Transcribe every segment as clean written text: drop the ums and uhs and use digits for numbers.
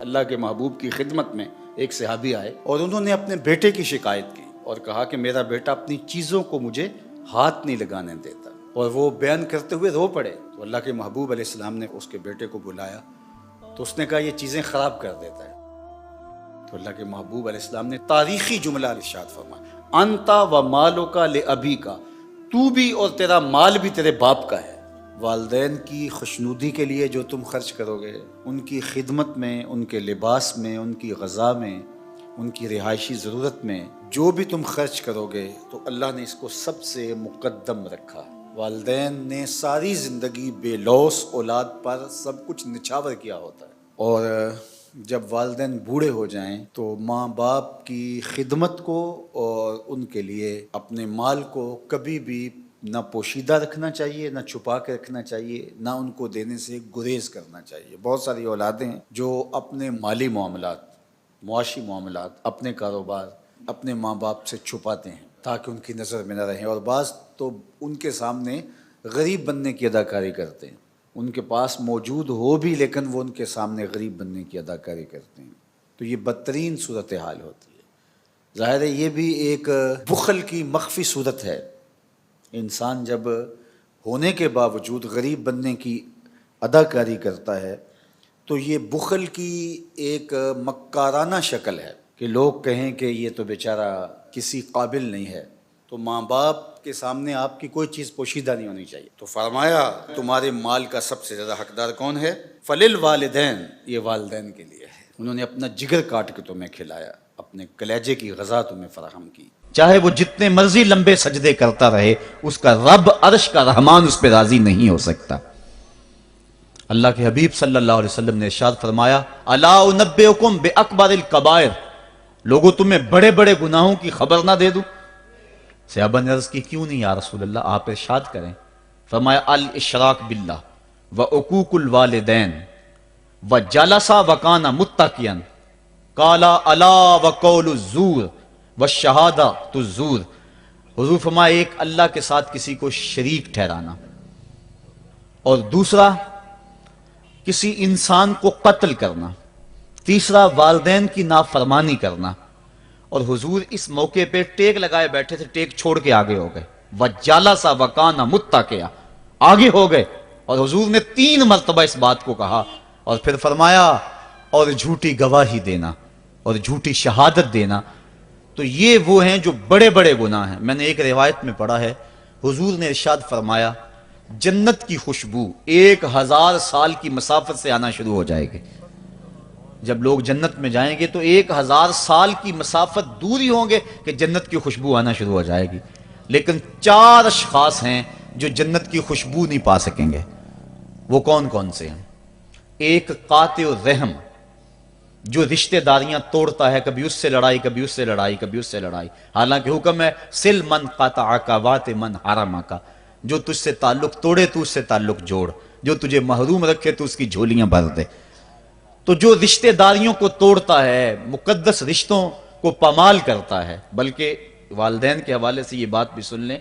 اللہ کے محبوب کی خدمت میں ایک صحابی آئے اور انہوں نے اپنے بیٹے کی شکایت کی اور کہا کہ میرا بیٹا اپنی چیزوں کو مجھے ہاتھ نہیں لگانے دیتا، اور وہ بیان کرتے ہوئے رو پڑے۔ تو اللہ کے محبوب علیہ السلام نے اس کے بیٹے کو بلایا تو اس نے کہا یہ چیزیں خراب کر دیتا ہے۔ تو اللہ کے محبوب علیہ السلام نے تاریخی جملہ ارشاد فرمایا، انتا و مالک لابیک، تو بھی اور تیرا مال بھی تیرے باپ کا ہے۔ والدین کی خوشنودی کے لیے جو تم خرچ کرو گے، ان کی خدمت میں، ان کے لباس میں، ان کی غذا میں، ان کی رہائشی ضرورت میں جو بھی تم خرچ کرو گے تو اللہ نے اس کو سب سے مقدم رکھا۔ والدین نے ساری زندگی بے لوث اولاد پر سب کچھ نچھاور کیا ہوتا ہے، اور جب والدین بوڑھے ہو جائیں تو ماں باپ کی خدمت کو اور ان کے لیے اپنے مال کو کبھی بھی نہ پوشیدہ رکھنا چاہیے، نہ چھپا کے رکھنا چاہیے، نہ ان کو دینے سے گریز کرنا چاہیے۔ بہت ساری اولادیں ہیں جو اپنے مالی معاملات، معاشی معاملات، اپنے کاروبار اپنے ماں باپ سے چھپاتے ہیں تاکہ ان کی نظر میں نہ رہیں، اور بعض تو ان کے سامنے غریب بننے کی اداکاری کرتے ہیں، ان کے پاس موجود ہو بھی لیکن وہ ان کے سامنے غریب بننے کی اداکاری کرتے ہیں۔ تو یہ بدترین صورتحال ہوتی ہے۔ ظاہر ہے یہ بھی ایک بخل کی مخفی صورت ہے۔ انسان جب ہونے کے باوجود غریب بننے کی اداکاری کرتا ہے تو یہ بخل کی ایک مکارانہ شکل ہے کہ لوگ کہیں کہ یہ تو بیچارہ کسی قابل نہیں ہے، تو ماں باپ کے سامنے آپ کی کوئی چیز پوشیدہ نہیں ہونی چاہیے۔ تو فرمایا تمہارے مال کا سب سے زیادہ حقدار کون ہے؟ فللوالدین، یہ والدین کے لیے ہے۔ انہوں نے اپنا جگر کاٹ کے تمہیں کھلایا، اپنے کلیجے کی غذا تمہیں فراہم کی۔ چاہے وہ جتنے مرضی لمبے سجدے کرتا رہے، اس کا رب عرش کا رحمان اس پہ راضی نہیں ہو سکتا۔ اللہ کے حبیب صلی اللہ علیہ وسلم نے ارشاد فرمایا، الا انبئکم باکبر الکبائر، لوگوں تمہیں بڑے بڑے گناہوں کی خبر نہ دے دوں؟ صحابہ نے عرض کی کیوں نہیں یا رسول اللہ، آپ ارشاد کریں۔ فرمایا الاشراک باللہ وعقوق الوالدین وجلس وکان متکئا، قال الا وقول الزور والشہادۃ الزور۔ حضور فرمایا ایک اللہ کے ساتھ کسی کو شریک ٹھہرانا، اور دوسرا کسی انسان کو قتل کرنا، تیسرا والدین کی نافرمانی کرنا۔ اور حضور اس موقع پہ ٹیک لگائے بیٹھے تھے، ٹیک چھوڑ کے آگے ہو گئے، وَجَلَسَ وَكَانَ مُتَّكِئًا، آگے ہو گئے، اور حضور نے 3 مرتبہ اس بات کو کہا، اور پھر فرمایا اور جھوٹی گواہی دینا اور جھوٹی شہادت دینا۔ تو یہ وہ ہیں جو بڑے بڑے گناہ ہیں۔ میں نے ایک روایت میں پڑھا ہے، حضور نے ارشاد فرمایا جنت کی خوشبو 1000 سال کی مسافت سے آنا شروع ہو جائے گی۔ جب لوگ جنت میں جائیں گے تو 1000 سال کی مسافت دور ہی ہوں گے کہ جنت کی خوشبو آنا شروع ہو جائے گی، لیکن 4 اشخاص ہیں جو جنت کی خوشبو نہیں پا سکیں گے۔ وہ کون کون سے ہیں؟ ایک قاطع الرحم، جو رشتہ داریاں توڑتا ہے، کبھی اس سے لڑائی، کبھی اس سے لڑائی، کبھی اس سے لڑائی، حالانکہ حکم ہے سل من قطعک وات من حرمک، جو تجھ سے تعلق توڑے تو اس سے تعلق جوڑ، جو تجھے محروم رکھے تو اس کی جھولیاں بھر دے۔ تو جو رشتہ داریوں کو توڑتا ہے، مقدس رشتوں کو پامال کرتا ہے، بلکہ والدین کے حوالے سے یہ بات بھی سن لیں،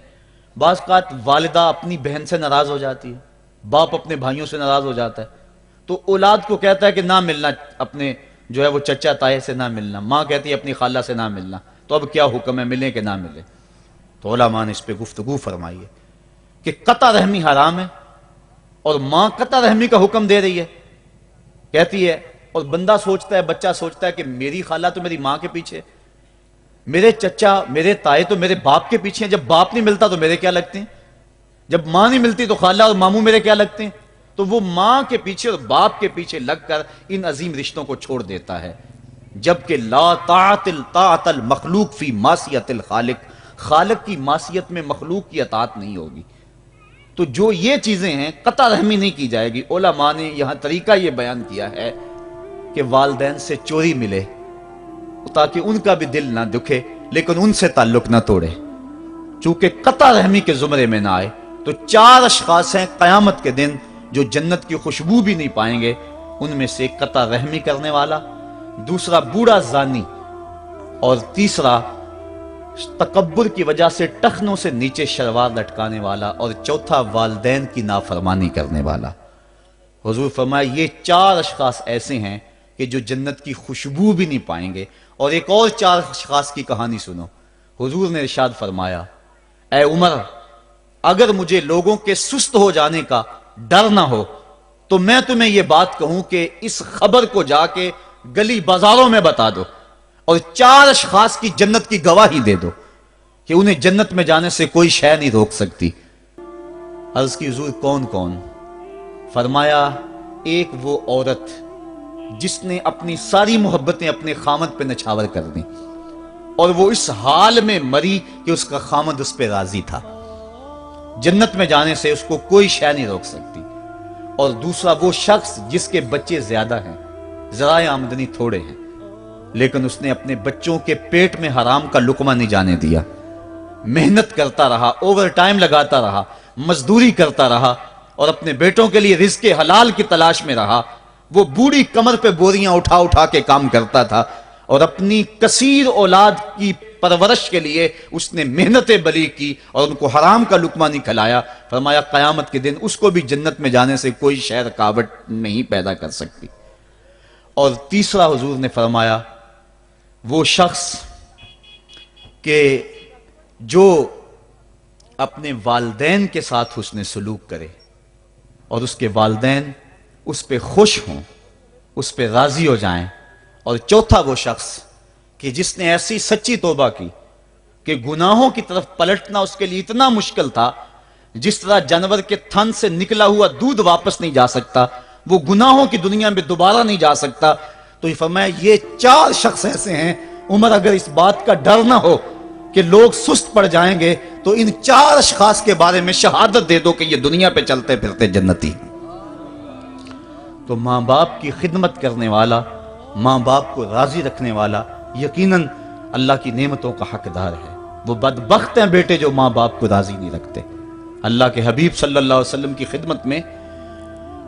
بعض اوقات والدہ اپنی بہن سے ناراض ہو جاتی ہے، باپ اپنے بھائیوں سے ناراض ہو جاتا ہے، تو اولاد کو کہتا ہے کہ نہ ملنا، اپنے جو ہے وہ چچا تائے سے نہ ملنا، ماں کہتی ہے اپنی خالہ سے نہ ملنا، تو اب کیا حکم ہے، ملیں کہ نہ ملیں؟ تو علماء نے اس پہ گفتگو فرمائی ہے کہ قطع رحمی حرام ہے، اور ماں قطع رحمی کا حکم دے رہی ہے، کہتی ہے، اور بندہ سوچتا ہے، بچہ سوچتا ہے کہ میری خالہ تو میری ماں کے پیچھے، میرے چچا میرے تائے تو میرے باپ کے پیچھے ہیں، جب باپ نہیں ملتا تو میرے کیا لگتے ہیں، جب ماں نہیں ملتی تو خالہ اور ماموں میرے کیا لگتے ہیں؟ تو وہ ماں کے پیچھے اور باپ کے پیچھے لگ کر ان عظیم رشتوں کو چھوڑ دیتا ہے، جبکہ لا طاعت المخلوق فی معصیت الخالق، خالق کی معصیت میں مخلوق کی اطاعت نہیں ہوگی۔ تو جو یہ چیزیں ہیں قطع رحمی نہیں کی جائے گی۔ علماء نے یہاں طریقہ یہ بیان کیا ہے کہ والدین سے چوری ملے تاکہ ان کا بھی دل نہ دکھے لیکن ان سے تعلق نہ توڑے، چونکہ قطع رحمی کے زمرے میں نہ آئے۔ تو 4 اشخاص ہیں قیامت کے دن جو جنت کی خوشبو بھی نہیں پائیں گے، ان میں سے ایک قطع رحمی کرنے والا، دوسرا بوڑھا زانی، اور تیسرا تکبر کی وجہ سے ٹخنوں سے نیچے شلوار لٹکانے والا، اور چوتھا والدین کی نافرمانی کرنے والا۔ حضور فرمایا یہ 4 اشخاص ایسے ہیں کہ جو جنت کی خوشبو بھی نہیں پائیں گے. اور ایک اور 4 اشخاص کی کہانی سنو. حضور نے ارشاد فرمایا اے عمر اگر مجھے لوگوں کے سست ہو جانے کا ڈر نہ ہو تو میں تمہیں یہ بات کہوں کہ اس خبر کو جا کے گلی بازاروں میں بتا دو اور 4 اشخاص کی جنت کی گواہی دے دو کہ انہیں جنت میں جانے سے کوئی شے نہیں روک سکتی. عرض کی حضور کون کون؟ فرمایا ایک وہ عورت جس نے اپنی ساری محبتیں اپنے خامد پہ نچھاور کر دیں اور وہ اس حال میں مری کہ اس کا خامد اس پہ راضی تھا. جنت میں جانے سے اس کو کوئی شے نہیں روک سکتی. اور دوسرا وہ شخص جس کے بچے زیادہ ہیں، ذرائع آمدنی تھوڑے ہیں، لیکن اس نے اپنے بچوں کے پیٹ میں حرام کا لقمہ نہیں جانے دیا، محنت کرتا رہا، اوور ٹائم لگاتا رہا، مزدوری کرتا رہا اور اپنے بیٹوں کے لیے رزق حلال کی تلاش میں رہا. وہ بوڑھی کمر پہ بوریاں اٹھا اٹھا کے کام کرتا تھا اور اپنی کثیر اولاد کی پرورش کے لیے اس نے محنتیں بلی کی اور ان کو حرام کا لقمہ نہیں کھلایا. فرمایا قیامت کے دن اس کو بھی جنت میں جانے سے کوئی شے رکاوٹ نہیں پیدا کر سکتی. اور تیسرا حضور نے فرمایا وہ شخص کہ جو اپنے والدین کے ساتھ حسن سلوک کرے اور اس کے والدین اس پہ خوش ہوں، اس پہ راضی ہو جائیں. اور چوتھا وہ شخص کہ جس نے ایسی سچی توبہ کی کہ گناہوں کی طرف پلٹنا اس کے لیے اتنا مشکل تھا جس طرح جانور کے تھن سے نکلا ہوا دودھ واپس نہیں جا سکتا، وہ گناہوں کی دنیا میں دوبارہ نہیں جا سکتا. تو یہ فرمایا یہ 4 شخص ایسے ہیں عمر اگر اس بات کا ڈر نہ ہو کہ لوگ سست پڑ جائیں گے تو ان 4 اشخاص کے بارے میں شہادت دے دو کہ یہ دنیا پہ چلتے پھرتے جنتی. تو ماں باپ کی خدمت کرنے والا، ماں باپ کو راضی رکھنے والا یقیناً اللہ کی نعمتوں کا حقدار ہے. وہ بدبخت ہیں بیٹے جو ماں باپ کو راضی نہیں رکھتے. اللہ کے حبیب صلی اللہ علیہ وسلم کی خدمت میں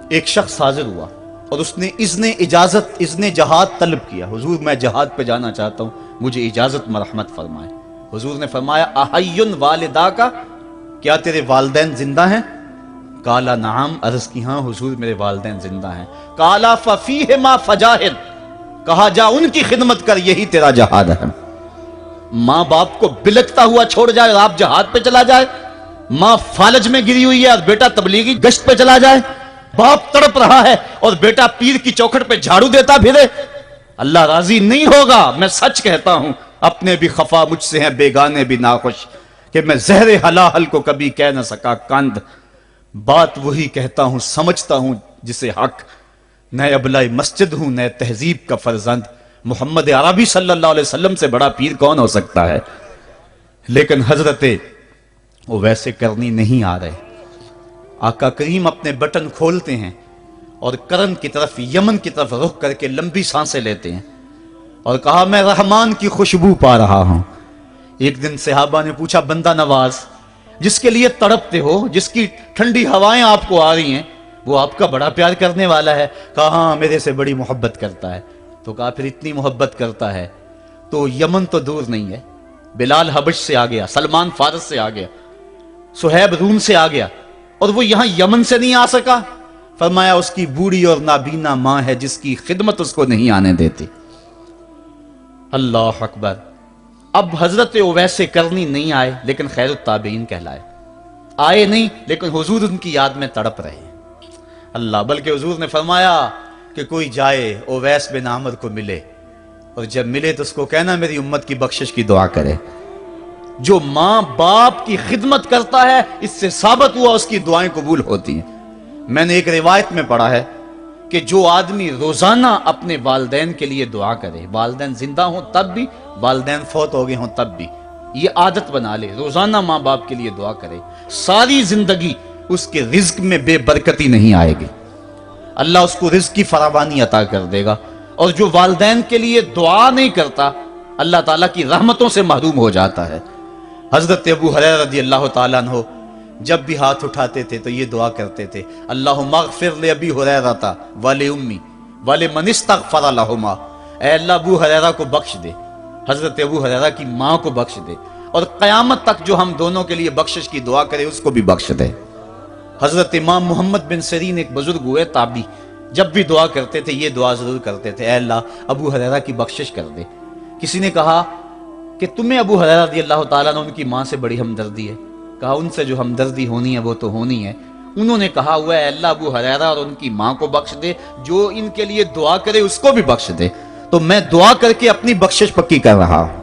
ایک شخص حاضر ہوا اور اس نے اذن جہاد طلب کیا. حضور میں جہاد پہ جانا چاہتا ہوں، مجھے اجازت مرحمت فرمائے. حضور نے فرمایا احیٌ والدا کا، کیا تیرے والدین زندہ ہیں؟ کالا نعم. عرض کی ہاں حضور میرے والدین زندہ ہیں. کالا ففیہما فجاہد، کہا جا ان کی خدمت کر، یہی تیرا جہاد ہے. ماں باپ کو بلکتا ہوا چھوڑ جائے اور آپ جہاد پہ چلا جائے، ماں فالج میں گری ہوئی ہے اور بیٹا تبلیغی گشت پہ چلا جائے، باپ تڑپ رہا ہے اور بیٹا پیر کی چوکھٹ پہ جھاڑو دیتا پھرے، اللہ راضی نہیں ہوگا. میں سچ کہتا ہوں اپنے بھی خفا مجھ سے ہیں بیگانے بھی ناخوش کہ میں زہر حلاحل کو کبھی کہہ نہ سکا کند. بات وہی کہتا ہوں سمجھتا ہوں جسے حق، نئے ابلۂ مسجد ہوں نئے تہذیب کا فرزند. محمد عربی صلی اللہ علیہ وسلم سے بڑا پیر کون ہو سکتا ہے؟ لیکن حضرت وہ ویسے کرنی نہیں آ رہے. آقا کریم اپنے بٹن کھولتے ہیں اور کرن کی طرف، یمن کی طرف رخ کر کے لمبی سانسیں لیتے ہیں اور کہا میں رحمان کی خوشبو پا رہا ہوں. ایک دن صحابہ نے پوچھا بندہ نواز جس کے لیے تڑپتے ہو، جس کی ٹھنڈی ہوائیں آپ کو آ رہی ہیں، وہ آپ کا بڑا پیار کرنے والا ہے؟ کہا ہاں میرے سے بڑی محبت کرتا ہے. تو کہا پھر اتنی محبت کرتا ہے تو یمن تو دور نہیں ہے، بلال حبش سے آ گیا، سلمان فارس سے آ گیا، سہیب روم سے آ گیا اور وہ یہاں یمن سے نہیں آ سکا؟ فرمایا اس کی بوڑھی اور نابینا ماں ہے جس کی خدمت اس کو نہیں آنے دیتی. اللہ اکبر. اب حضرت اویس کرنی نہیں آئے لیکن خیر التابعین کہلائے. آئے نہیں لیکن حضور ان کی یاد میں تڑپ رہے. اللہ، بلکہ حضور نے فرمایا کہ کوئی جائے اویس بن عامر کو ملے اور جب ملے تو اس کو کہنا میری امت کی بخشش کی دعا کرے. جو ماں باپ کی خدمت کرتا ہے اس سے ثابت ہوا اس کی دعائیں قبول ہوتی ہیں. میں نے ایک روایت میں پڑھا ہے کہ جو آدمی روزانہ اپنے والدین کے لیے دعا کرے، والدین زندہ ہوں تب بھی، والدین فوت ہو گئے ہوں تب بھی، یہ عادت بنا لے، روزانہ ماں باپ کے لیے دعا کرے، ساری زندگی اس کے رزق میں بے برکتی نہیں آئے گی، اللہ اس کو رزق کی فراوانی عطا کر دے گا. اور جو والدین کے لیے دعا نہیں کرتا اللہ تعالیٰ کی رحمتوں سے محروم ہو جاتا ہے. حضرت ابو ہریرہ رضی اللہ تعالیٰ عنہ جب بھی ہاتھ اٹھاتے تھے تو یہ دعا کرتے تھے اللہم اغفر لابی ہریرہ ولامی ولمن استغفر لہما. اے اللہ ابو ہریرہ کو بخش دے، حضرت ابو ہریرہ کی ماں کو بخش دے، اور قیامت تک جو ہم دونوں کے لیے بخشش کی دعا کرے اس کو بھی بخش دے. حضرت امام محمد بن سیرین ایک بزرگ ہوئے تابعی، جب بھی دعا کرتے تھے یہ دعا ضرور کرتے تھے، اے اللہ ابو ہریرہ کی بخشش کر دے۔ کسی نے کہا کہ تمہیں ابو ہریرہ رضی اللہ تعالیٰ نے ان کی ماں سے بڑی ہمدردی ہے؟ کہا ان سے جو ہمدردی ہونی ہے وہ تو ہونی ہے۔ انہوں نے کہا ہوا ہے اے اللہ ابو ہریرہ اور ان کی ماں کو بخش دے، جو ان کے لیے دعا کرے اس کو بھی بخش دے۔ تو میں دعا کر کے اپنی بخشش پکی کر رہا ہوں۔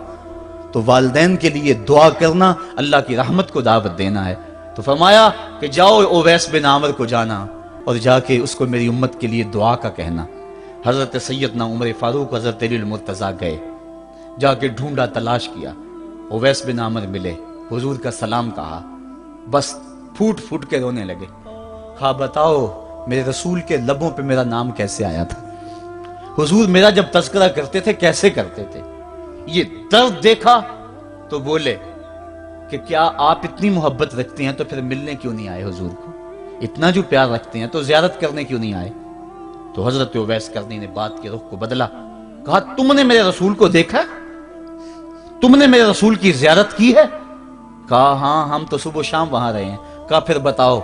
تو والدین کے لیے دعا کرنا اللہ کی رحمت کو دعوت دینا ہے۔ تو فرمایا کہ جاؤ اویس بن عامر کو جانا اور جا کے اس کو میری امت کے لیے دعا کا کہنا۔ حضرت سیدنا عمر فاروق حضرت علی المرتضیٰ گئے، جا کے ڈھونڈا، تلاش کیا، اویس بن عامر ملے، حضور کا سلام کہا، بس پھوٹ پھوٹ کے رونے لگے۔ کہا بتاؤ میرے رسول کے لبوں پہ میرا نام کیسے آیا تھا؟ حضور میرا جب تذکرہ کرتے تھے کیسے کرتے تھے؟ یہ درد دیکھا تو بولے کہ کیا آپ اتنی محبت رکھتے ہیں تو پھر ملنے کیوں نہیں آئے حضور کو؟ اتنا جو پیار رکھتے ہیں تو زیارت کرنے کیوں نہیں آئے؟ تو حضرت اویس کرنی نے بات کے رخ کو بدلا، کہا تم نے میرے رسول کو دیکھا؟ تم نے میرے رسول کی زیارت کی ہے؟ کہا ہاں ہم تو صبح و شام وہاں رہے ہیں۔ کہا پھر بتاؤ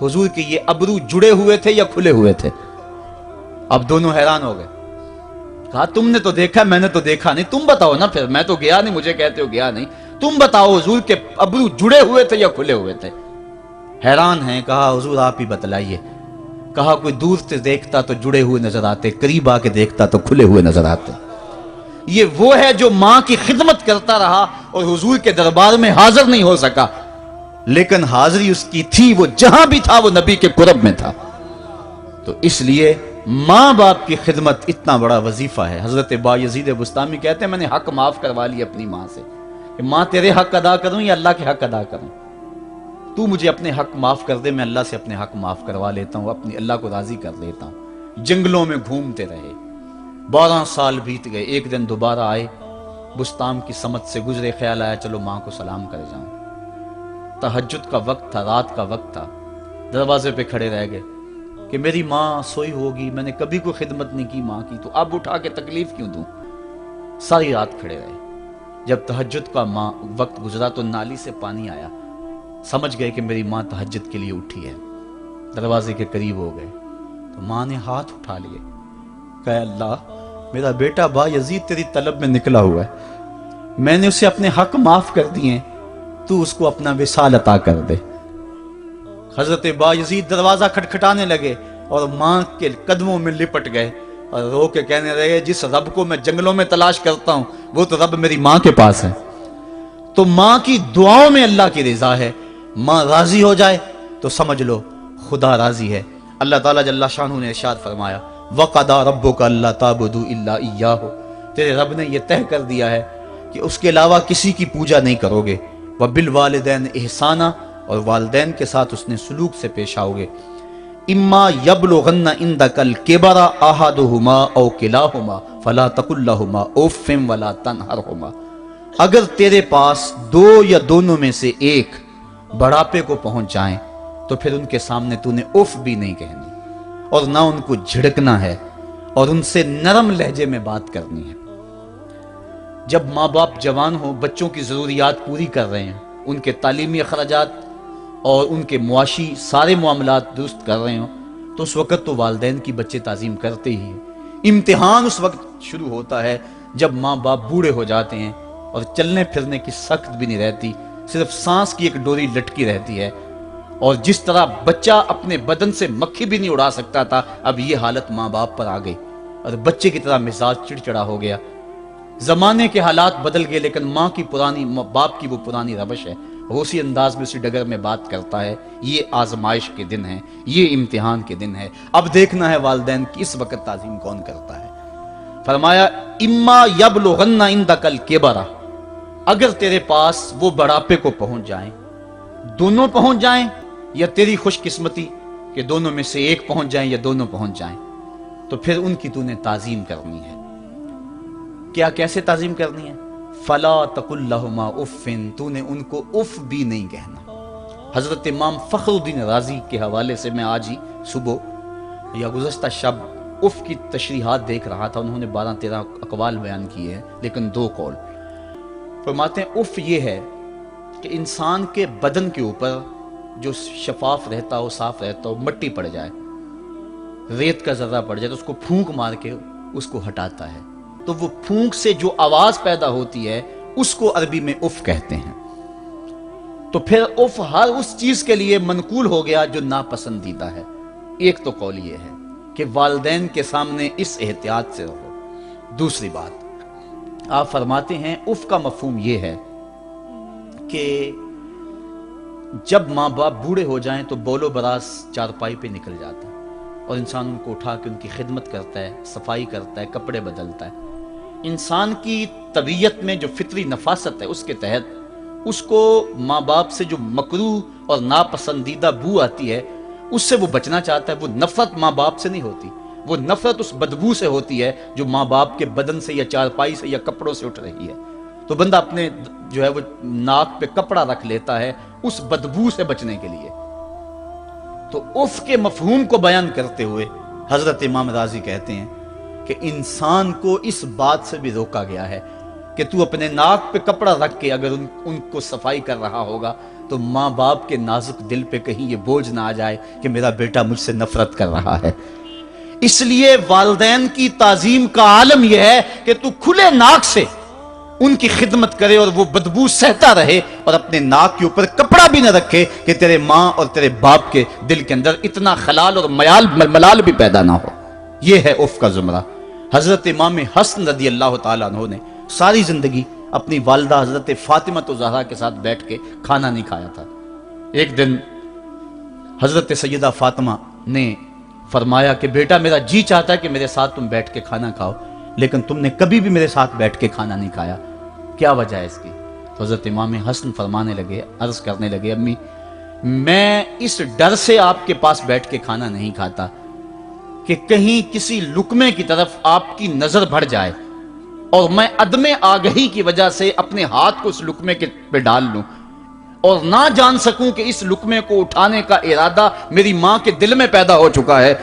حضور کے یہ ابرو جڑے ہوئے تھے یا کھلے ہوئے تھے؟ اب دونوں حیران ہو گئے۔ کہا تم نے تو دیکھا، میں نے تو دیکھا نہیں، تم بتاؤ نا پھر، میں تو گیا نہیں، مجھے کہتے ہو گیا نہیں، تم بتاؤ حضور کے ابرو جڑے ہوئے تھے یا کھلے ہوئے تھے؟ حیران ہیں۔ کہا حضور آپ ہی بتلائیے۔ کہا کوئی دور سے دیکھتا تو جڑے ہوئے نظر آتے، قریب آ کے دیکھتا تو کھلے ہوئے نظر آتے۔ یہ وہ ہے جو ماں کی خدمت کرتا رہا اور حضور کے دربار میں حاضر نہیں ہو سکا، لیکن حاضری اس کی تھی، وہ جہاں بھی تھا وہ نبی کے قرب میں تھا۔ تو اس لیے ماں باپ کی خدمت اتنا بڑا وظیفہ ہے۔ حضرت بایزید بستامی کہتے ہیں میں نے حق معاف کروا لی اپنی ماں سے، کہ ماں تیرے حق ادا کروں یا اللہ کے حق ادا کروں؟ تو مجھے اپنے حق معاف کر دے، میں اللہ سے اپنے حق معاف کروا لیتا ہوں، اپنی اللہ کو راضی کر لیتا ہوں۔ جنگلوں میں گھومتے رہے، 12 سال بیت گئے، ایک دن دوبارہ آئے، بستام کی سمت سے گزرے، خیال آیا چلو ماں کو سلام کر جاؤں۔ تہجد کا وقت تھا، رات کا وقت تھا، دروازے پہ کھڑے رہ گئے کہ میری ماں سوئی ہوگی، میں نے کبھی کوئی خدمت نہیں کی ماں کی، تو اب اٹھا کے تکلیف کیوں دوں؟ ساری رات کھڑے رہے۔ جب تہجد کا وقت گزرا تو نالی سے پانی آیا، سمجھ گئے کہ میری ماں تہجد کے لیے اٹھی ہے، دروازے کے قریب ہو گئے تو ماں نے ہاتھ اٹھا لیے، کہا اللہ میرا بیٹا بایزید تیری طلب میں نکلا ہوا ہے، میں نے اسے اپنے حق معاف کر دیے، تو اس کو اپنا وصال عطا کر دے۔ حضرت بایزید دروازہ کھٹکھٹانے لگے اور ماں کے قدموں میں لپٹ گئے اور رو کے کہنے لگے جس رب کو میں جنگلوں میں تلاش کرتا ہوں وہ تو رب میری ماں کے پاس ہے۔ تو ماں کی دعاؤں میں اللہ کی رضا ہے، ماں راضی ہو جائے تو سمجھ لو خدا راضی ہے۔ اللہ تعالیٰ جل شانہ نے ارشاد فرمایا وَقَضَىٰ رَبُّكَ أَلَّا تَعْبُدُوا إِلَّا إِيَّاهُ، تیرے رب نے یہ طے کر دیا ہے کہ اس کے علاوہ کسی کی پوجا نہیں کرو گے، وَبِالْوَالِدَيْنِ إِحْسَانًا، اور والدین کے ساتھ اس نے سلوک سے پیش آؤ گے۔ اِمَّا يَبْلُغَنَّ عِندَكَ الْكِبَرَ أَحَدُهُمَا أَوْ كِلَاهُمَا فَلَا تَقُل لَّهُمَا أُفٍّ وَلَا تَنْهَرْهُمَا، اگر تیرے پاس دو یا دونوں میں سے ایک بڑھاپے کو پہنچ جائیں تو پھر ان کے سامنے تو نے اف بھی نہیں کہنی اور نہ ان کو جھڑکنا ہے اور ان سے نرم لہجے میں بات کرنی ہے۔ جب ماں باپ جوان ہوں، بچوں کی ضروریات پوری کر رہے ہیں، ان کے تعلیمی اخراجات اور ان کے معاشی سارے معاملات درست کر رہے ہوں، تو اس وقت تو والدین کی بچے تعظیم کرتے ہی ہیں۔ امتحان اس وقت شروع ہوتا ہے جب ماں باپ بوڑھے ہو جاتے ہیں اور چلنے پھرنے کی سخت بھی نہیں رہتی، صرف سانس کی ایک ڈوری لٹکی رہتی ہے، اور جس طرح بچہ اپنے بدن سے مکھی بھی نہیں اڑا سکتا تھا، اب یہ حالت ماں باپ پر آ گئی اور بچے کی طرح مزاج چڑچڑا ہو گیا۔ زمانے کے حالات بدل گئے لیکن ماں کی باپ کی وہ پرانی روش ہے، وہ اسی انداز میں اسی ڈگر میں بات کرتا ہے۔ یہ آزمائش کے دن ہیں، یہ امتحان کے دن ہے، اب دیکھنا ہے والدین کی اس وقت تعظیم کون کرتا ہے۔ فرمایا اما یبلغن عندک الکبر، اگر تیرے پاس وہ بڑھاپے کو پہنچ جائیں، دونوں پہنچ جائیں یا تیری خوش قسمتی کہ دونوں میں سے ایک پہنچ جائیں یا دونوں پہنچ جائیں، تو پھر ان کی تو نے تعظیم کرنی ہے۔ کیا کیسے تعظیم کرنی ہے؟ فلا تقل لہما اف، تو نے ان کو اف بھی نہیں کہنا۔ حضرت امام فخر الدین رازی کے حوالے سے میں آج ہی صبح یا گزشتہ شب اف کی تشریحات دیکھ رہا تھا، انہوں نے 12-13 اقوال بیان کیے ہیں لیکن 2 قول فرماتے ہیں۔ اف یہ ہے کہ انسان کے بدن کے اوپر جو شفاف رہتا ہو، صاف رہتا ہو، مٹی پڑ جائے، ریت کا ذرہ پڑ جائے تو اس کو پھونک مار کے اس کو ہٹاتا ہے، تو وہ پھونک سے جو آواز پیدا ہوتی ہے اس کو عربی میں اف کہتے ہیں۔ تو پھر اف ہر اس چیز کے لیے منقول ہو گیا جو ناپسندیدہ ہے۔ ایک تو قول یہ ہے کہ والدین کے سامنے اس احتیاط سے رہو۔ دوسری بات، آپ فرماتے ہیں اف کا مفہوم یہ ہے کہ جب ماں باپ بوڑھے ہو جائیں تو بول و براز چارپائی پہ نکل جاتا ہے اور انسان ان کو اٹھا کے ان کی خدمت کرتا ہے، صفائی کرتا ہے، کپڑے بدلتا ہے۔ انسان کی طبیعت میں جو فطری نفاست ہے اس کے تحت اس کو ماں باپ سے جو مکروہ اور ناپسندیدہ بو آتی ہے اس سے وہ بچنا چاہتا ہے۔ وہ نفرت ماں باپ سے نہیں ہوتی، وہ نفرت اس بدبو سے ہوتی ہے جو ماں باپ کے بدن سے یا چارپائی سے یا کپڑوں سے اٹھ رہی ہے۔ تو بندہ اپنے جو ہے وہ ناک پہ کپڑا رکھ لیتا ہے اس بدبو سے بچنے کے لیے۔ تو اف کے مفہوم کو بیان کرتے ہوئے حضرت امام رازی کہتے ہیں کہ انسان کو اس بات سے بھی روکا گیا ہے کہ تو اپنے ناک پہ کپڑا رکھ کے اگر ان کو صفائی کر رہا ہوگا تو ماں باپ کے نازک دل پہ کہیں یہ بوجھ نہ آ جائے کہ میرا بیٹا مجھ سے نفرت کر رہا ہے۔ اس لیے والدین کی تعظیم کا عالم یہ ہے کہ تو کھلے ناک سے ان کی خدمت کرے اور وہ بدبو سہتا رہے اور اپنے ناک کے اوپر کپڑا بھی نہ رکھے کہ تیرے ماں اور تیرے باپ کے دل کے اندر اتنا خلال اور ملال بھی پیدا نہ ہو۔ یہ ہے اف کا زمرہ۔ حضرت امام حسن رضی اللہ تعالیٰ عنہ نے ساری زندگی اپنی والدہ حضرت فاطمہ زہرا کے ساتھ بیٹھ کے کھانا نہیں کھایا تھا۔ ایک دن حضرت سیدہ فاطمہ نے فرمایا کہ بیٹا میرا جی چاہتا ہے کہ میرے ساتھ تم بیٹھ کے کھانا کھاؤ، لیکن تم نے کبھی بھی میرے ساتھ بیٹھ کے کھانا نہیں کھایا، کیا وجہ ہے اس کی؟ تو حضرت امام حسن فرمانے لگے، عرض کرنے لگے، امی میں اس ڈر سے آپ کے پاس بیٹھ کے کھانا نہیں کھاتا کہ کہیں کسی لقمے کی طرف آپ کی نظر بڑھ جائے اور میں عدم آگہی کی وجہ سے اپنے ہاتھ کو اس لقمے پہ ڈال لوں اور نہ جان سکوں کہ اس لقمے کو اٹھانے کا ارادہ میری ماں کے دل میں پیدا ہو چکا ہے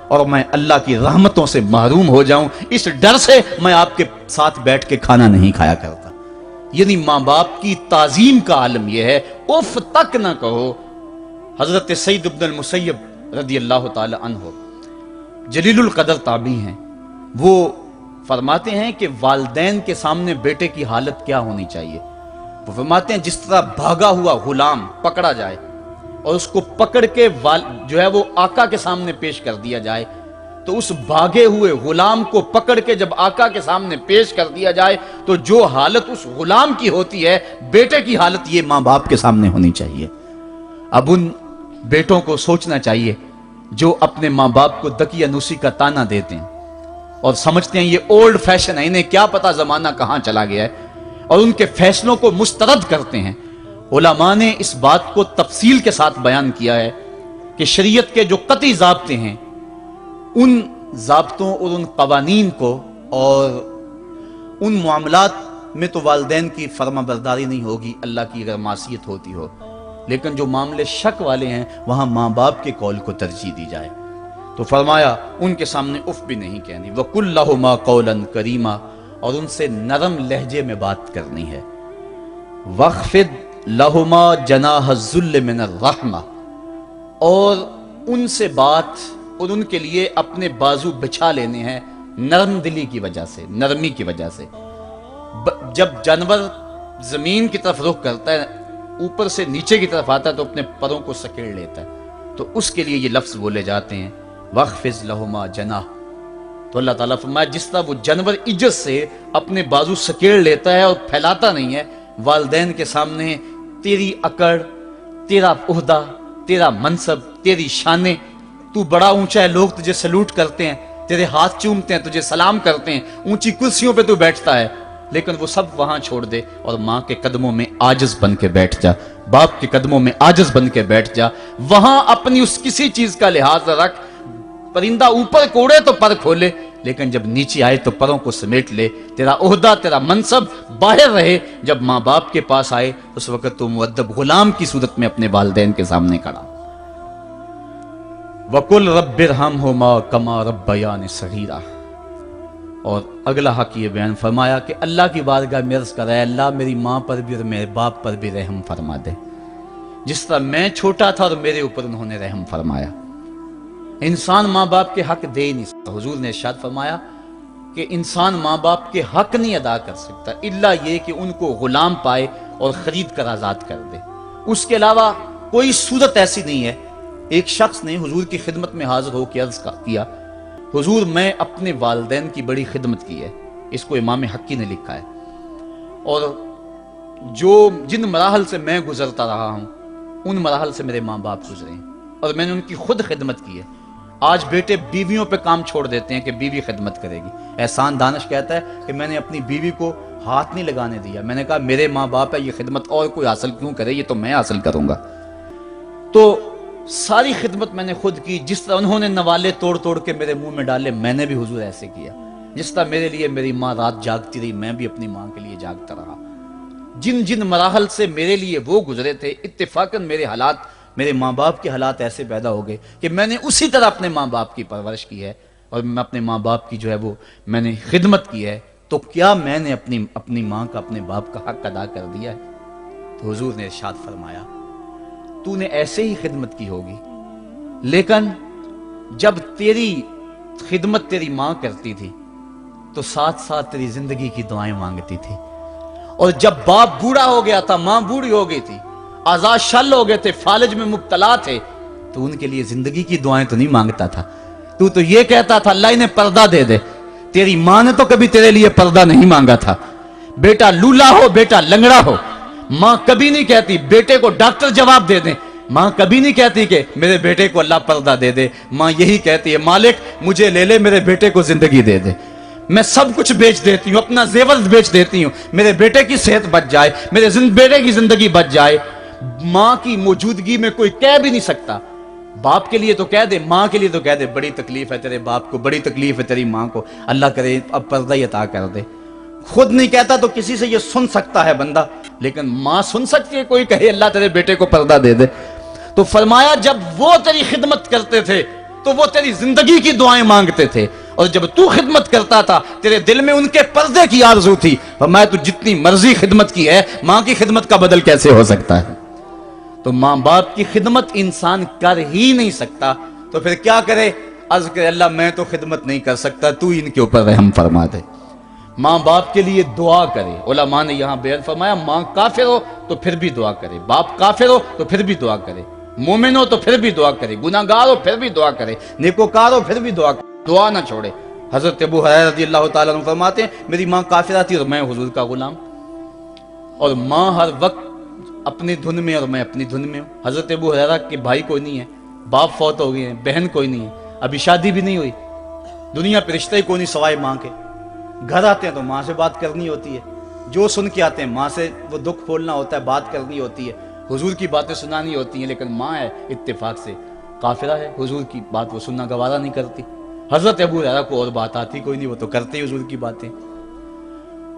اور میں اللہ کی رحمتوں سے محروم ہو جاؤں، اس ڈر سے میں آپ کے ساتھ بیٹھ کے کھانا نہیں کھایا کرتا۔ یعنی ماں باپ کی تعظیم کا عالم یہ ہے، اف تک نہ کہو۔ حضرت سعید بن المسیب رضی اللہ تعالی عنہ جلیل القدر تابعی ہیں، وہ فرماتے ہیں کہ والدین کے سامنے بیٹے کی حالت کیا ہونی چاہیے۔ وہ فرماتے ہیں جس طرح بھاگا ہوا غلام پکڑا جائے اور اس کو پکڑ کے جو ہے وہ آقا کے سامنے پیش کر دیا جائے، تو اس بھاگے ہوئے غلام کو پکڑ کے جب آقا کے سامنے پیش کر دیا جائے تو جو حالت اس غلام کی ہوتی ہے، بیٹے کی حالت یہ ماں باپ کے سامنے ہونی چاہیے۔ اب ان بیٹوں کو سوچنا چاہیے جو اپنے ماں باپ کو دقیانوسی کا تانا دیتے ہیں اور سمجھتے ہیں یہ اولڈ فیشن ہے، انہیں کیا پتا زمانہ کہاں چلا گیا ہے، اور ان کے فیصلوں کو مسترد کرتے ہیں۔ علماء نے اس بات کو تفصیل کے ساتھ بیان کیا ہے کہ شریعت کے جو قطعی ضابطے ہیں ان ضابطوں اور ان قوانین کو اور ان معاملات میں تو والدین کی فرما برداری نہیں ہوگی اللہ کی اگر معصیت ہوتی ہو، لیکن جو معاملے شک والے ہیں وہاں ماں باپ کے قول کو ترجیح دی جائے۔ تو فرمایا ان کے سامنے اف بھی نہیں کہنی، وَقُلْ لَهُمَا قَوْلًا كَرِيمًا، اور ان سے نرم لہجے میں بات کرنی ہے۔ وَاخْفِضْ لَهُمَا جَنَاحَ الذُّلِّ مِنَ الرَّحْمَةِ، اور ان سے بات اور ان کے لیے اپنے بازو بچھا لینے ہیں نرم دلی کی وجہ سے، نرمی کی وجہ سے۔ جب جانور زمین کی طرف رخ کرتا ہے، اوپر سے نیچے کی طرف آتا ہے تو اپنے پروں کو سکیڑ لیتا ہے، تو اس کے لیے یہ لفظ بولے جاتے ہیں وَاخْفِضْ لَهُمَا جَنَاحَ۔ تو اللہ تعالیٰ فرمایا جس طرح وہ جانور عزت سے اپنے بازو سکیڑ لیتا ہے اور پھیلاتا نہیں ہے، والدین کے سامنے تیری اکڑ، تیرا عہدہ، تیرا منصب، تیری شانیں، تو بڑا اونچا ہے، لوگ تجھے سلوٹ کرتے ہیں، تیرے ہاتھ چومتے ہیں، تجھے سلام کرتے ہیں، اونچی کرسیوں پہ تو بیٹھتا ہے، لیکن وہ سب وہاں چھوڑ دے اور ماں کے قدموں میں عاجز بن کے بیٹھ جا، باپ کے قدموں میں عاجز بن کے بیٹھ جا، وہاں اپنی اس کسی چیز کا لحاظ رکھ، پرندہ اوپر کوڑے تو پر کھولے، لیکن جب نیچے آئے تو پروں کو سمیٹ لے، تیرا عہدہ، تیرا منصب باہر رہے، جب ماں باپ کے پاس آئے اس وقت تو مؤدب غلام کی صورت میں اپنے والدین کے سامنے کھڑا۔ وَقُلْ رَبِّ ارْحَمْهُمَا كَمَا رَبَّيَانِ صَغِيرًا، اور اگلا حق یہ بیان فرمایا کہ اللہ کی بارگاہ میں عرض کر رہا ہے اللہ میری ماں پر بھی اور میرے باپ پر بھی رحم فرما دے، جس طرح میں چھوٹا تھا اور میرے اوپر انہوں نے رحم فرمایا۔ انسان ماں باپ کے حق دے ہی نہیں سکتا. حضور نے ارشاد فرمایا کہ انسان ماں باپ کے حق نہیں ادا کر سکتا الا یہ کہ ان کو غلام پائے اور خرید کر آزاد کر دے. اس کے علاوہ کوئی صورت ایسی نہیں ہے. ایک شخص نے حضور کی خدمت میں حاضر ہو کے عرض کیا حضور میں اپنے والدین کی بڑی خدمت کی ہے. اس کو امام حقی نے لکھا ہے. اور جن مراحل سے میں گزرتا رہا ہوں ان مراحل سے میرے ماں باپ گزرے ہیں اور میں نے ان کی خود خدمت کی ہے. آج بیٹے بیویوں پہ کام چھوڑ دیتے ہیں کہ بیوی خدمت کرے گی. احسان دانش کہتا ہے کہ میں نے اپنی بیوی کو ہاتھ نہیں لگانے دیا. میں نے کہا میرے ماں باپ ہے، یہ خدمت اور کوئی حاصل کیوں کرے، یہ تو میں حاصل کروں گا. تو ساری خدمت میں نے خود کی. جس طرح انہوں نے نوالے توڑ توڑ کے میرے منہ میں ڈالے میں نے بھی حضور ایسے کیا. جس طرح میرے لیے میری ماں رات جاگتی رہی میں بھی اپنی ماں کے لیے جاگتا رہا. جن مراحل سے میرے لیے وہ گزرے تھے اتفاقاً میرے حالات، میرے ماں باپ کے حالات ایسے پیدا ہو گئے کہ میں نے اسی طرح اپنے ماں باپ کی پرورش کی ہے اور میں اپنے ماں باپ کی جو ہے وہ میں نے خدمت کی ہے. تو کیا میں نے اپنی ماں کا اپنے باپ کا حق ادا کر دیا ہے؟ تو حضور نے ارشاد فرمایا تو نے ایسے ہی خدمت کی ہوگی، لیکن جب تیری خدمت تیری ماں کرتی تھی تو ساتھ ساتھ تیری زندگی کی دعائیں مانگتی تھی. اور جب باپ بوڑھا ہو گیا تھا، ماں بوڑھی ہو گئی تھی، آزاد شل ہو گئے تھے، فالج میں مبتلا تھے، تو ان کے لیے زندگی کی دعائیں تو نہیں مانگتا تھا. تو یہ کہتا تھا اللہ انہیں پردہ دے دے. تیری ماں نے تو کبھی تیرے لیے پردہ نہیں مانگا تھا. بیٹا لولا ہو، بیٹا لنگڑا ہو، ماں کبھی نہیں کہتی بیٹے کو ڈاکٹر جواب دے دیں. ماں کبھی نہیں کہتی کہ میرے بیٹے کو اللہ پردہ دے دے. ماں یہی کہتی ہے مالک مجھے لے لے، میرے بیٹے کو زندگی دے دے. میں سب کچھ بیچ دیتی ہوں، اپنا زیور بیچ دیتی ہوں، میرے بیٹے کی صحت بچ جائے، میرے بیٹے کی زندگی بچ جائے. ماں کی موجودگی میں کوئی کہہ بھی نہیں سکتا. باپ کے لیے تو کہہ دے، ماں کے لیے تو کہہ دے بڑی تکلیف ہے تیرے باپ کو، بڑی تکلیف ہے تیری ماں کو، اللہ کرے اب پردہ ہی عطا کر دے. خود نہیں کہتا تو کسی سے یہ سن سکتا ہے بندہ، لیکن ماں سن سکتی ہے کوئی کہے اللہ تیرے بیٹے کو پردہ دے دے. تو فرمایا جب وہ تیری خدمت کرتے تھے تو وہ تیری زندگی کی دعائیں مانگتے تھے، اور جب تو خدمت کرتا تھا تیرے دل میں ان کے پردے کی آرزو تھی. فرمایا تو جتنی مرضی خدمت کی ہے، ماں کی خدمت کا بدل کیسے ہو سکتا ہے؟ تو ماں باپ کی خدمت انسان کر ہی نہیں سکتا تو پھر کیا کرے؟ عرض کرے اللہ میں تو خدمت نہیں کر سکتا، تو ان کے اوپر رحم فرما دے. ماں باپ کے لیے دعا کرے. علماء نے یہاں بیان فرمایا ماں کافر ہو تو پھر بھی دعا کرے، باپ کافر ہو تو پھر بھی دعا کرے، مومن ہو تو پھر بھی دعا کرے، گناہگار ہو پھر بھی دعا کرے، نیکوکار ہو پھر بھی دعا کرے، دعا نہ چھوڑے. حضرت ابو ہریرہ رضی اللہ تعالیٰ عنہ فرماتے ہیں میری ماں کافرہ تھی اور میں حضور کا غلام، اور ماں ہر وقت اپنی دھن میں اور میں اپنی دھن میں ہوں. حضرت ابو ہریرہ کے بھائی کوئی نہیں ہے، باپ فوت ہو گئے ہیں، بہن کوئی نہیں ہے، ابھی شادی بھی نہیں ہوئی، دنیا پہ رشتہ ہی کوئی نہیں سوائے ماں کے. گھر آتے ہیں تو ماں سے بات کرنی ہوتی ہے، جو سن کے آتے ہیں ماں سے وہ دکھ کھولنا ہوتا ہے، بات کرنی ہوتی ہے، حضور کی باتیں سنانی ہوتی ہیں. لیکن ماں ہے اتفاق سے کافرہ ہے، حضور کی بات وہ سننا گوارا نہیں کرتی. حضرت ابو ہریرہ کو اور بات آتی کوئی نہیں، وہ تو کرتے ہی حضور کی باتیں.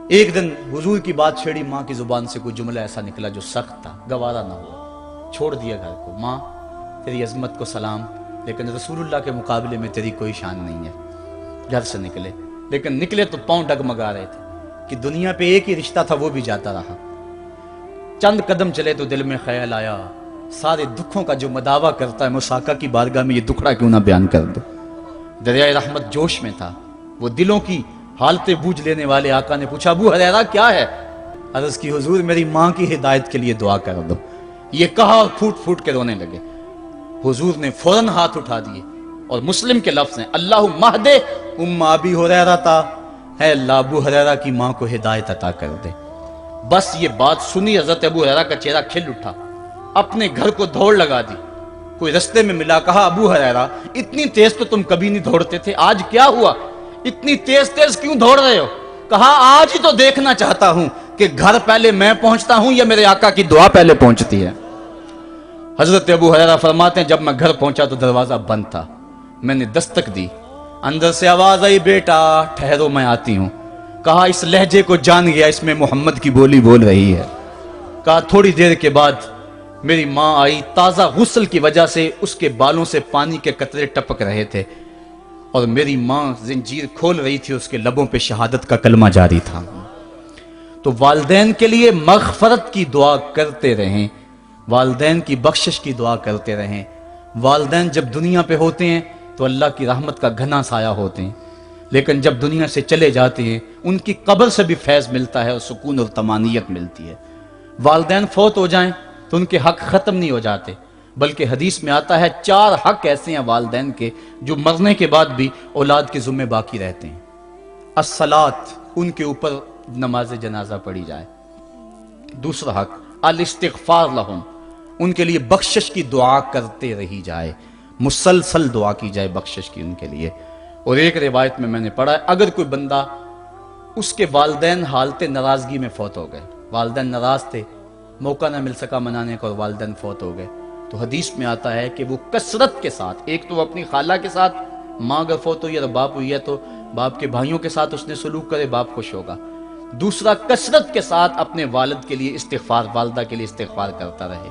ایک دن حضور کی بات چھیڑی، ماں کی زبان سے کوئی جملہ ایسا نکلا جو سخت تھا، گوارا نہ ہوا، چھوڑ دیا گھر کو. ماں تیری عظمت کو سلام، لیکن رسول اللہ کے مقابلے میں تیری کوئی شان نہیں ہے. گھر سے نکلے، لیکن نکلے تو پاؤں ڈگمگا رہے تھے کہ دنیا پہ ایک ہی رشتہ تھا وہ بھی جاتا رہا. چند قدم چلے تو دل میں خیال آیا سارے دکھوں کا جو مداوع کرتا ہے میں آقا کی بارگاہ میں یہ دکھڑا کیوں نہ بیان کر دو. دریائے رحمت جوش میں تھا، وہ دلوں کی حالتیں بوجھ لینے والے آقا نے پوچھا ابو ہریرہ کیا ہے؟ عرض کی حضور میری ماں کی ہدایت کے لیے دعا کر دو. یہ کہا اور پھوٹ پھوٹ کے رونے لگے. حضور نے فوراً ہاتھ اٹھا دیے اور مسلم کے لفظ ہیں اللہم اہد ام ابی ہریرہ تا، اے اللہ ابو ہریرہ کی ماں کو ہدایت عطا کر دے. بس یہ بات سنی حضرت ابو ہریرہ کا چہرہ کھل اٹھا، اپنے گھر کو دوڑ لگا دی. کوئی رستے میں ملا، کہا ابو ہریرہ اتنی تیز تو تم کبھی نہیں دوڑتے تھے، آج کیا ہوا؟ اتنی تیز تیز کیوں دوڑ رہے ہو؟ کہا آج ہی تو دیکھنا چاہتا ہوں کہ گھر پہلے میں پہنچتا ہوں یا میرے آقا کی دعا پہلے پہنچتی ہے. حضرت ابو ہریرہ فرماتے ہیں جب میں گھر پہنچا تو دروازہ بند تھا. میں نے دستک دی، اندر سے آواز آئی بیٹا ٹھہرو میں آتی ہوں. کہا اس لہجے کو جان گیا، اس میں محمد کی بولی بول رہی ہے. کہا تھوڑی دیر کے بعد میری ماں آئی، تازہ غسل کی وجہ سے اس کے بالوں سے پانی کے قطرے ٹپک رہے تھے، اور میری ماں زنجیر کھول رہی تھی، اس کے لبوں پہ شہادت کا کلمہ جاری تھا. تو والدین کے لیے مغفرت کی دعا کرتے رہیں، والدین کی بخشش کی دعا کرتے رہیں. والدین جب دنیا پہ ہوتے ہیں تو اللہ کی رحمت کا گھنا سایہ ہوتے ہیں، لیکن جب دنیا سے چلے جاتے ہیں ان کی قبر سے بھی فیض ملتا ہے اور سکون اور طمانینت ملتی ہے۔ والدین فوت ہو جائیں تو ان کے حق ختم نہیں ہو جاتے، بلکہ حدیث میں آتا ہے 4 حق ایسے ہیں والدین کے جو مرنے کے بعد بھی اولاد کے ذمہ باقی رہتے ہیں۔ الصلاۃ، ان کے اوپر نماز جنازہ پڑھی جائے۔ دوسرا حق الاستغفار لہم، ان کے لیے بخشش کی دعا کرتے رہی جائے، مسلسل دعا کی جائے بخشش کی ان کے لیے۔ اور ایک روایت میں نے پڑھا ہے اگر کوئی بندہ اس کے والدین حالت ناراضگی میں فوت ہو گئے، والدین ناراض تھے، موقع نہ مل سکا منانے کا اور والدین فوت ہو گئے، تو حدیث میں آتا ہے کہ وہ کثرت کے ساتھ، ایک تو وہ اپنی خالہ کے ساتھ، ماں اگر فوت ہوئی ہے تو باپ ہوئی ہے تو باپ کے بھائیوں کے ساتھ اس نے سلوک کرے، باپ خوش ہوگا۔ دوسرا کثرت کے ساتھ اپنے والد کے لیے استغفار، والدہ کے لیے استغفار کرتا رہے۔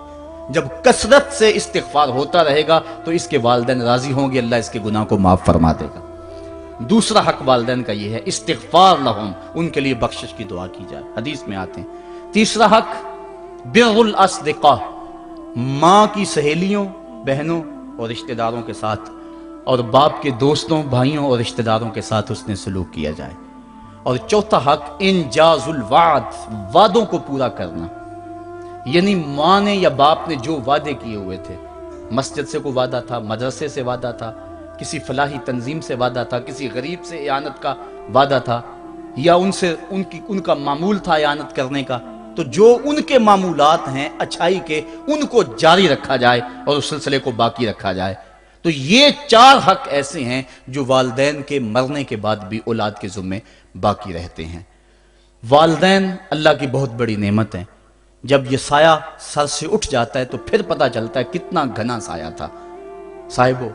جب کثرت سے استغفار ہوتا رہے گا تو اس کے والدین راضی ہوں گے، اللہ اس کے گناہ کو معاف فرما دے گا۔ دوسرا حق والدین کا یہ ہے استغفار لہم، ان کے لیے بخشش کی دعا کی جائے، حدیث میں آتے ہیں۔ تیسرا حق بر الاصدقاء، ماں کی سہیلیوں، بہنوں اور رشتہ داروں کے ساتھ، اور باپ کے دوستوں، بھائیوں اور رشتہ داروں کے ساتھ اس نے سلوک کیا جائے۔ اور چوتھا حق انجاز الوعد، وعدوں کو پورا کرنا، یعنی ماں نے یا باپ نے جو وعدے کیے ہوئے تھے، مسجد سے کوئی وعدہ تھا، مدرسے سے وعدہ تھا، کسی فلاحی تنظیم سے وعدہ تھا، کسی غریب سے اعانت کا وعدہ تھا، یا ان کا معمول تھا اعانت کرنے کا، تو جو ان کے معمولات ہیں اچھائی کے، ان کو جاری رکھا جائے اور اس سلسلے کو باقی رکھا جائے۔ تو یہ 4 حق ایسے ہیں جو والدین کے مرنے کے بعد بھی اولاد کے ذمے باقی رہتے ہیں۔ والدین اللہ کی بہت بڑی نعمت ہیں، جب یہ سایہ سر سے اٹھ جاتا ہے تو پھر پتہ چلتا ہے کتنا گھنا سایہ تھا۔ صاحبو،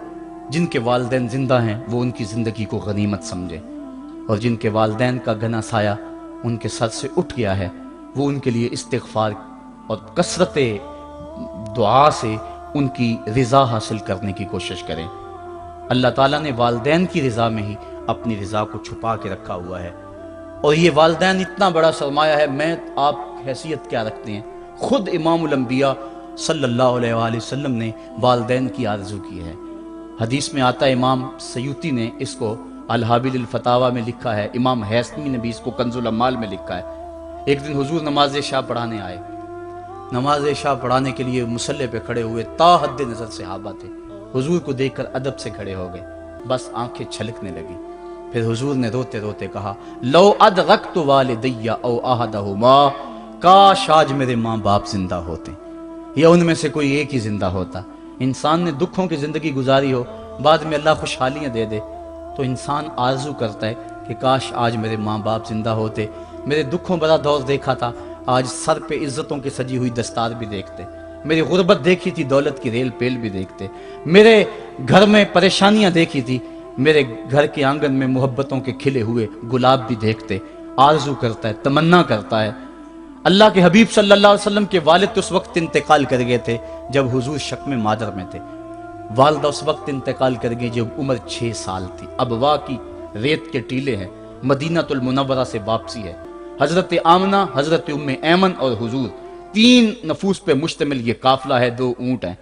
جن کے والدین زندہ ہیں وہ ان کی زندگی کو غنیمت سمجھیں، اور جن کے والدین کا گھنا سایہ ان کے سر سے اٹھ گیا ہے وہ ان کے لیے استغفار اور کثرت دعا سے ان کی رضا حاصل کرنے کی کوشش کریں۔ اللہ تعالیٰ نے والدین کی رضا میں ہی اپنی رضا کو چھپا کے رکھا ہوا ہے، اور یہ والدین اتنا بڑا سرمایہ ہے۔ میں آپ حیثیت کیا رکھتے ہیں، خود امام الانبیاء صلی اللہ علیہ وآلہ وسلم نے والدین کی آرزو کی ہے۔ حدیث میں آتا ہے، امام سیوطی نے اس کو الحابل الفتاوی میں لکھا ہے، امام حیثمی نے بھی اس کو کنز الاموال میں لکھا ہے۔ ایک دن حضور نماز عشاء پڑھانے آئے، نماز عشاء پڑھانے کے لیے مصلی پہ کھڑے ہوئے، تا حد نظر صحابہ تھے، حضور کو دیکھ کر ادب سے کھڑے ہو گئے، بس آنکھیں چھلکنے لگی۔ پھر حضور نے روتے روتے کہا، لو ادرکت والدی او احدہما، کاش آج میرے ماں باپ زندہ ہوتے، یا ان میں سے کوئی ایک ہی زندہ ہوتا۔ انسان نے دکھوں کی زندگی گزاری ہو، بعد میں اللہ خوشحالیاں دے دے، تو انسان آرزو کرتا ہے کہ کاش آج میرے ماں باپ زندہ ہوتے، میرے دکھوں بڑا دور دیکھا تھا، آج سر پہ عزتوں کی سجی ہوئی دستار بھی دیکھتے، میری غربت دیکھی تھی، دولت کی ریل پیل بھی دیکھتے، میرے گھر میں پریشانیاں دیکھی تھی، میرے گھر کے آنگن میں محبتوں کے کھلے ہوئے گلاب بھی دیکھتے۔ آرزو کرتا ہے، تمنا کرتا ہے۔ اللہ کے حبیب صلی اللہ علیہ وسلم کے والد اس وقت انتقال کر گئے تھے جب حضور شکم مادر میں تھے، والدہ اس وقت انتقال کر گئی جب عمر 6 سال تھی۔ ابوا کی ریت کے ٹیلے ہیں، مدینہ المنورہ سے واپسی ہے، حضرت آمنہ، حضرت ام ایمن اور حضور، 3 نفوس پہ مشتمل یہ قافلہ ہے، 2 اونٹ ہیں۔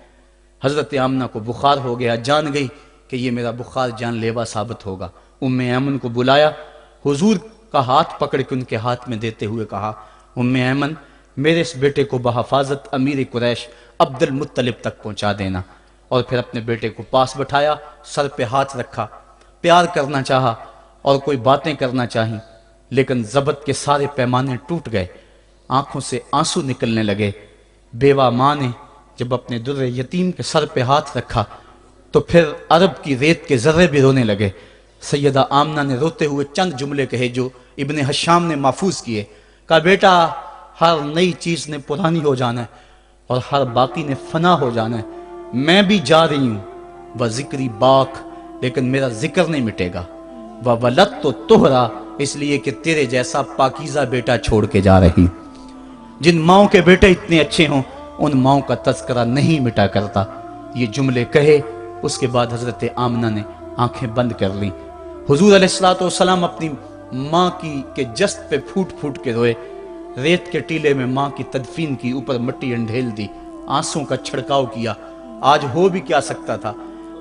حضرت آمنہ کو بخار ہو گیا، جان گئی کہ یہ میرا بخار جان لیوا ثابت ہوگا۔ ام ایمن کو بلایا، حضور کا ہاتھ پکڑ کے ان کے ہاتھ میں دیتے ہوئے کہا، ام ایمن، میرے اس بیٹے کو بحفاظت امیر قریش عبد المطلب تک پہنچا دینا۔ اور پھر اپنے بیٹے کو پاس بٹھایا، سر پہ ہاتھ رکھا، پیار کرنا چاہا اور کوئی باتیں کرنا چاہیں، لیکن ضبط کے سارے پیمانے ٹوٹ گئے، آنکھوں سے آنسو نکلنے لگے۔ بیوہ ماں نے جب اپنے در یتیم کے سر پہ ہاتھ رکھا تو پھر عرب کی ریت کے ذرے بھی رونے لگے۔ سیدہ آمنہ نے روتے ہوئے چند جملے کہے جو ابن حشام نے محفوظ کیے، کہا، بیٹا، ہر نئی چیز نے پرانی ہو جانا ہے اور ہر باقی نے فنا ہو جانا ہے، میں بھی جا رہی ہوں، وہ ذکری باک، لیکن میرا ذکر نہیں مٹے گا، وہ ولد تو تہرا، اس لیے کہ تیرے جیسا پاکیزہ بیٹا چھوڑ کے جا رہی۔ جن ماؤں کے بیٹے اتنے اچھے ہوں ان ماؤں کا تذکرہ نہیں مٹا کرتا۔ یہ جملے کہے، اس کے بعد حضرت آمنہ نے آنکھیں بند کر لیں۔ حضور علیہ السلام اپنی ماں کے جسد پہ پھوٹ پھوٹ کے روئے، ریت کے ٹیلے میں ماں کی تدفین کی، اوپر مٹی انڈھیل دی، آنسوں کا چھڑکاؤ کیا۔ آج ہو بھی کیا سکتا تھا،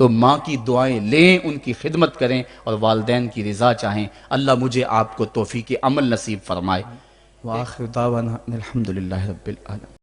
تو ماں کی دعائیں لیں، ان کی خدمت کریں اور والدین کی رضا چاہیں۔ اللہ مجھے آپ کو توفیق عمل نصیب فرمائے۔ وآخر دعوانا الحمدللہ رب العالمین۔